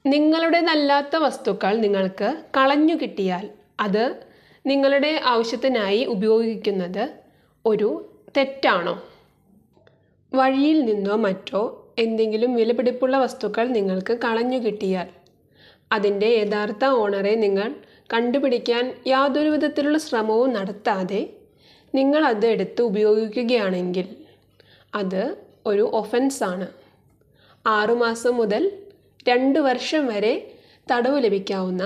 നിങ്ങളുടേതല്ലാത്ത വസ്തുക്കൾ നിങ്ങൾക്ക് കളഞ്ഞു കിട്ടിയാൽ അത് നിങ്ങളുടെ ആവശ്യത്തിനായി ഉപയോഗിക്കുന്നത് ഒരു തെറ്റാണോ? വഴിയിൽ നിന്നോ മറ്റോ എന്തെങ്കിലും വിലപിടിപ്പുള്ള വസ്തുക്കൾ നിങ്ങൾക്ക് കളഞ്ഞു കിട്ടിയാൽ അതിൻ്റെ യഥാർത്ഥ ഓണറെ നിങ്ങൾ കണ്ടുപിടിക്കാൻ യാതൊരു വിധത്തിലുള്ള ശ്രമവും നടത്താതെ നിങ്ങൾ അത് എടുത്ത് ഉപയോഗിക്കുകയാണെങ്കിൽ അത് ഒരു ഒഫൻസാണ്. 6 മാസം മുതൽ 2 വർഷം വരെ തടവ് ലഭിക്കാവുന്ന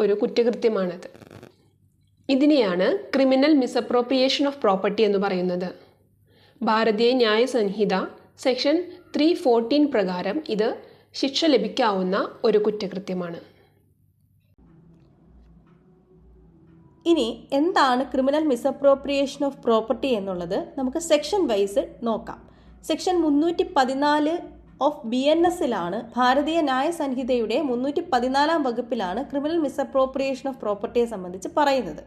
ഒരു കുറ്റകൃത്യമാണത്. ഇതിനെയാണ് ക്രിമിനൽ മിസ്അപ്രോപ്രിയേഷൻ ഓഫ് പ്രോപ്പർട്ടി എന്ന് പറയുന്നത്. ഭാരതീയ ന്യായ സംഹിത സെക്ഷൻ 314 പ്രകാരം ഇത് ശിക്ഷ ലഭിക്കാവുന്ന ഒരു കുറ്റകൃത്യമാണ്. ഇനി എന്താണ് ക്രിമിനൽ മിസ്അപ്രോപ്രിയേഷൻ ഓഫ് പ്രോപ്പർട്ടി എന്നുള്ളത് നമുക്ക് സെക്ഷൻ വൈസ് നോക്കാം. സെക്ഷൻ 314 ഓഫ് BNSലാണ് ഭാരതീയ ന്യായ സംഹിതയുടെ 314 വകുപ്പിലാണ് ക്രിമിനൽ മിസ്അപ്രോപ്രിയേഷൻ ഓഫ് പ്രോപ്പർട്ടിയെ സംബന്ധിച്ച് പറയുന്നത്.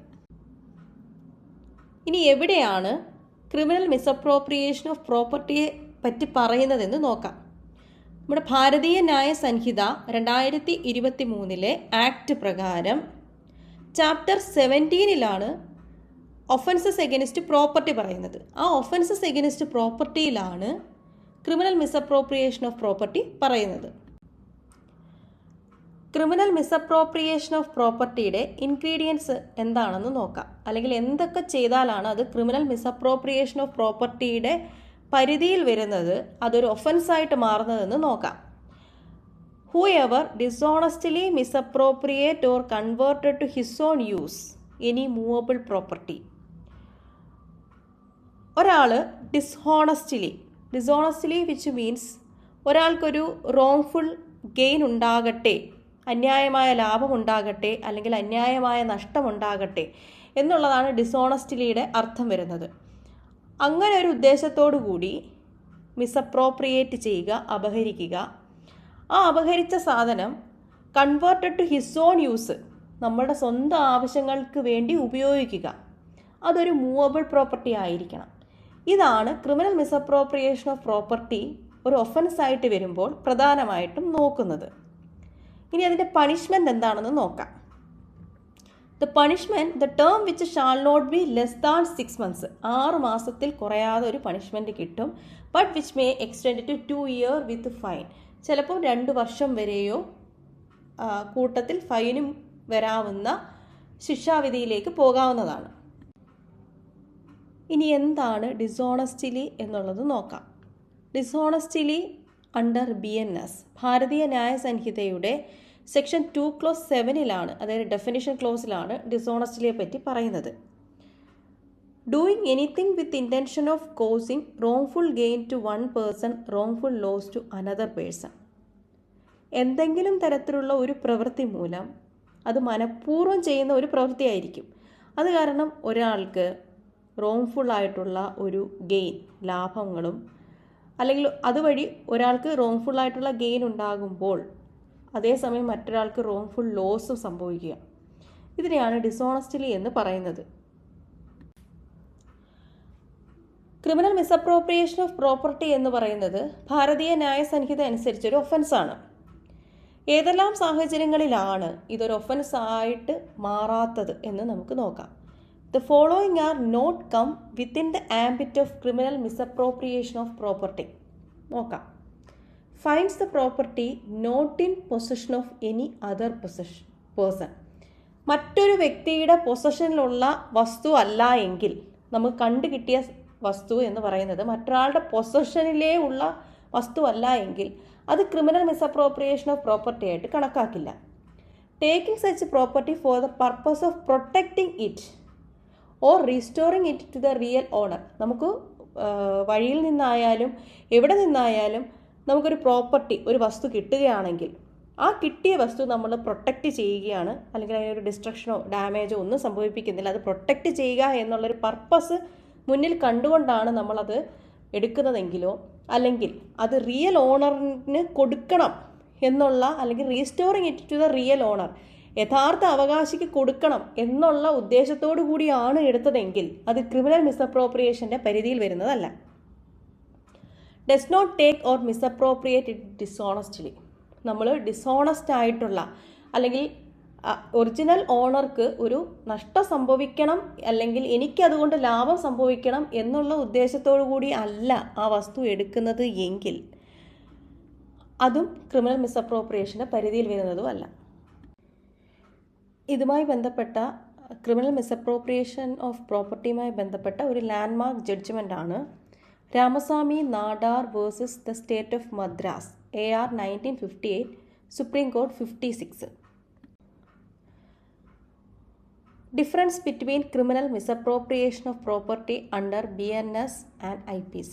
ഇനി എവിടെയാണ് ക്രിമിനൽ മിസ്അപ്രോപ്രിയേഷൻ ഓഫ് പ്രോപ്പർട്ടിയെ പറ്റി പറയുന്നതെന്ന് നോക്കാം. നമ്മുടെ ഭാരതീയ ന്യായ സംഹിത 2023 ആക്ട് പ്രകാരം ചാപ്റ്റർ 17 ഒഫൻസസ് എഗനിസ്റ്റ് പ്രോപ്പർട്ടി പറയുന്നത്. ആ ഒഫൻസസ് എഗനിസ്റ്റ് പ്രോപ്പർട്ടിയിലാണ് ക്രിമിനൽ മിസ്അപ്രോപ്രിയേഷൻ ഓഫ് പ്രോപ്പർട്ടി പറയുന്നത്. ക്രിമിനൽ മിസ്അപ്രോപ്രിയേഷൻ ഓഫ് പ്രോപ്പർട്ടിയുടെ ഇൻഗ്രീഡിയൻസ് എന്താണെന്ന് നോക്കാം. അല്ലെങ്കിൽ എന്തൊക്കെ ചെയ്താലാണ് അത് ക്രിമിനൽ മിസ്അപ്രോപ്രിയേഷൻ ഓഫ് പ്രോപ്പർട്ടിയുടെ പരിധിയിൽ വരുന്നത്, അതൊരു ഒഫൻസായിട്ട് മാറുന്നതെന്ന് നോക്കാം. Whoever dishonestly misappropriate or converted to his own use any movable property. ഒരാൾ ഡിസ്ഹോണസ്റ്റ്ലി വിച്ച് മീൻസ് ഒരാൾക്കൊരു റോങ്ഫുൾ ഗെയിൻ ഉണ്ടാകട്ടെ, അന്യായമായ ലാഭം ഉണ്ടാകട്ടെ, അല്ലെങ്കിൽ അന്യായമായ നഷ്ടമുണ്ടാകട്ടെ എന്നുള്ളതാണ് ഡിസോണസ്റ്റ്ലിയുടെ അർത്ഥം വരുന്നത്. അങ്ങനെ ഒരു ഉദ്ദേശത്തോടു കൂടി മിസ്അപ്രോപ്രിയേറ്റ് ചെയ്യുക, അപഹരിക്കുക. ആ അപഹരിച്ച സാധനം converted to his own use, നമ്മുടെ സ്വന്തം ആവശ്യങ്ങൾക്ക് വേണ്ടി ഉപയോഗിക്കുക. അതൊരു മൂവബിൾ പ്രോപ്പർട്ടി ആയിരിക്കണം. ഇതാണ് ക്രിമിനൽ മിസ്അപ്രോപ്രിയേഷൻ ഓഫ് പ്രോപ്പർട്ടി ഒരു ഒഫൻസായിട്ട് വരുമ്പോൾ പ്രധാനമായിട്ടും നോക്കുന്നത്. ഇനി അതിൻ്റെ പണിഷ്മെൻറ്റ് എന്താണെന്ന് നോക്കാം. The punishment the term which shall not be less than 6 months, 6 മാസത്തിൽ കുറയാതെ ഒരു പണിഷ്മെൻറ്റ് കിട്ടും. But which may extend to 2 years with fine. ചിലപ്പോൾ 2 വർഷം വരെയോ കൂട്ടത്തിൽ ഫൈനും വരാവുന്ന ശിക്ഷാവിധിയിലേക്ക് പോകാവുന്നതാണ്. ഇനി എന്താണ് ഡിസോണസ്റ്റ്ലി എന്നുള്ളത് നോക്കാം. ഡിസോണസ്റ്റ്ലി അണ്ടർ BNS ഭാരതീയ ന്യായ സംഹിതയുടെ സെക്ഷൻ 2 clause 7 അതായത് ഡെഫിനിഷൻ ക്ലോസിലാണ് ഡിസോണസ്റ്റ്ലിയെ പറ്റി പറയുന്നത്. Doing anything with intention of causing wrongful gain to one person, wrongful loss to another person. എന്തെങ്കിലും തരത്തിലുള്ള ഒരു പ്രവൃത്തി മൂലം അത് മനഃപൂർവ്വം ചെയ്യുന്ന ഒരു പ്രവൃത്തിയായിരിക്കും. അത് കാരണം ഒരാൾക്ക് റോങ്ഫുള്ളായിട്ടുള്ള ഒരു ഗെയിൻ, ലാഭങ്ങളും, അല്ലെങ്കിൽ അതുവഴി ഒരാൾക്ക് റോങ്ഫുള്ളായിട്ടുള്ള ഗെയിൻ ഉണ്ടാകുമ്പോൾ അതേസമയം മറ്റൊരാൾക്ക് റോങ്ഫുൾ ലോസും സംഭവിക്കുക. ഇതിനെയാണ് ഡിസോണസ്റ്റ്ലി എന്ന് പറയുന്നത്. ക്രിമിനൽ മിസ്അപ്രോപ്രിയേഷൻ ഓഫ് പ്രോപ്പർട്ടി എന്ന് പറയുന്നത് ഭാരതീയ ന്യായ സംഹിത അനുസരിച്ചൊരു ഒഫൻസാണ്. ഏതെല്ലാം സാഹചര്യങ്ങളിലാണ് ഇതൊരു ഒഫൻസായിട്ട് മാറാത്തത് എന്ന് നമുക്ക് നോക്കാം. The following are not come within the ambit of criminal misappropriation of property. നോക്കാം. Finds the property not in possession of any other person. മറ്റൊരു വ്യക്തിയുടെ പൊസഷനിലുള്ള വസ്തു അല്ല എങ്കിൽ, നമുക്ക് കണ്ടു കിട്ടിയ വസ്തു എന്ന് പറയുന്നത് മറ്റൊരാളുടെ പൊസഷനിലേ ഉള്ള വസ്തു അല്ല എങ്കിൽ അത് ക്രിമിനൽ മിസ്അപ്രോപ്രിയേഷൻ ഓഫ് പ്രോപ്പർട്ടി ആയിട്ട് കണക്കാക്കില്ല. Taking such property for the purpose of protecting it or restoring it to the real owner. നമുക്ക് വഴിയിൽ നിന്നായാലും എവിടെ നിന്നായാലും നമുക്കൊരു പ്രോപ്പർട്ടി, ഒരു വസ്തു കിട്ടുകയാണെങ്കിൽ ആ കിട്ടിയ വസ്തു നമ്മൾ പ്രൊട്ടക്റ്റ് ചെയ്യുകയാണ്, അല്ലെങ്കിൽ അതിനൊരു ഡിസ്ട്രക്ഷനോ ഡാമേജോ ഒന്നും സംഭവിപ്പിക്കുന്നില്ല. അത് പ്രൊട്ടക്റ്റ് ചെയ്യുക എന്നുള്ളൊരു പർപ്പസ് മുന്നിൽ കണ്ടുകൊണ്ടാണ് നമ്മളത് എടുക്കുന്നതെങ്കിലോ, അല്ലെങ്കിൽ അത് റിയൽ ഓണറിന് കൊടുക്കണം എന്നുള്ള, അല്ലെങ്കിൽ restoring it to the real owner, യഥാർത്ഥ അവകാശിക്ക് കൊടുക്കണം എന്നുള്ള ഉദ്ദേശത്തോടു കൂടിയാണ് എടുത്തതെങ്കിൽ അത് ക്രിമിനൽ മിസ്അപ്രോപ്രിയേഷൻ്റെ പരിധിയിൽ വരുന്നതല്ല. Does not take or misappropriate it dishonestly. നമ്മൾ ഡിസോണസ്റ്റ് ആയിട്ടുള്ള അല്ലെങ്കിൽ ഒറിജിനൽ ഓണർക്ക് ഒരു നഷ്ടം സംഭവിക്കണം അല്ലെങ്കിൽ എനിക്കതുകൊണ്ട് ലാഭം സംഭവിക്കണം എന്നുള്ള ഉദ്ദേശത്തോടു കൂടി അല്ല ആ വസ്തു എടുക്കുന്നത് എങ്കിൽ അതും ക്രിമിനൽ മിസ്അപ്രോപ്രിയേഷൻ്റെ പരിധിയിൽ വരുന്നതും അല്ല. ഇതുമായി ബന്ധപ്പെട്ട ക്രിമിനൽ മിസ്അപ്രോപ്രിയേഷൻ ഓഫ് പ്രോപ്പർട്ടിയുമായി ബന്ധപ്പെട്ട ഒരു ലാൻഡ്മാർക്ക് ജഡ്ജ്മെൻ്റ് ആണ് Ramaswamy Nadar versus the state of Madras AR 1958, supreme court 56. Difference between criminal misappropriation of property under BNS and IPC.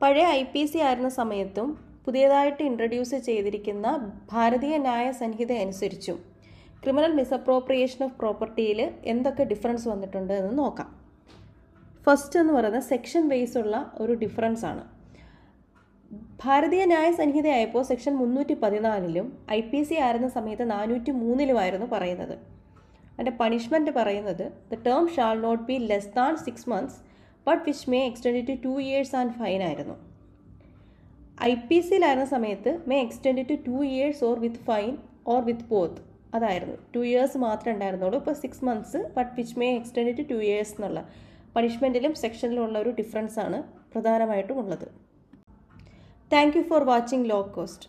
പഴയ IPC ആയിരുന്ന സമയത്തും പുതിയതായിട്ട് ഇൻട്രൊഡ്യൂസ് ചെയ്തിരിക്കുന്ന ഭാരതീയ ന്യായ സംഹിത അനുസരിച്ചും ക്രിമിനൽ മിസ്അപ്രോപ്രിയേഷൻ ഓഫ് പ്രോപ്പർട്ടിയിൽ എന്തൊക്കെ ഡിഫറൻസ് വന്നിട്ടുണ്ട് എന്ന് നോക്കാം. ഫസ്റ്റ് എന്ന് പറയുന്നത് സെക്ഷൻ ബേസ് ഉള്ള ഒരു ഡിഫറൻസ് ആണ്. ഭാരതീയ ന്യായ സംഹിതയായപ്പോൾ സെക്ഷൻ 314 IPC ആയിരുന്ന സമയത്ത് 403 പറയുന്നത്. അതിൻ്റെ പണിഷ്മെൻറ്റ് പറയുന്നത് the term shall not be less than 6 months but which may extend to 2 years and fine ആയിരുന്നു. IPCയിലായിരുന്ന സമയത്ത് may extend to 2 years or with fine or with both അതായിരുന്നു. 2 years മാത്രമേ ഉണ്ടായിരുന്നുള്ളൂ. ഇപ്പോൾ 6 months but which may extend to 2 years എന്നുള്ള പണിഷ്മെൻറ്റിലും സെക്ഷനിലും ഉള്ള ഒരു ഡിഫറൻസാണ് പ്രധാനമായിട്ടും ഉള്ളത്. Thank you for watching law cost.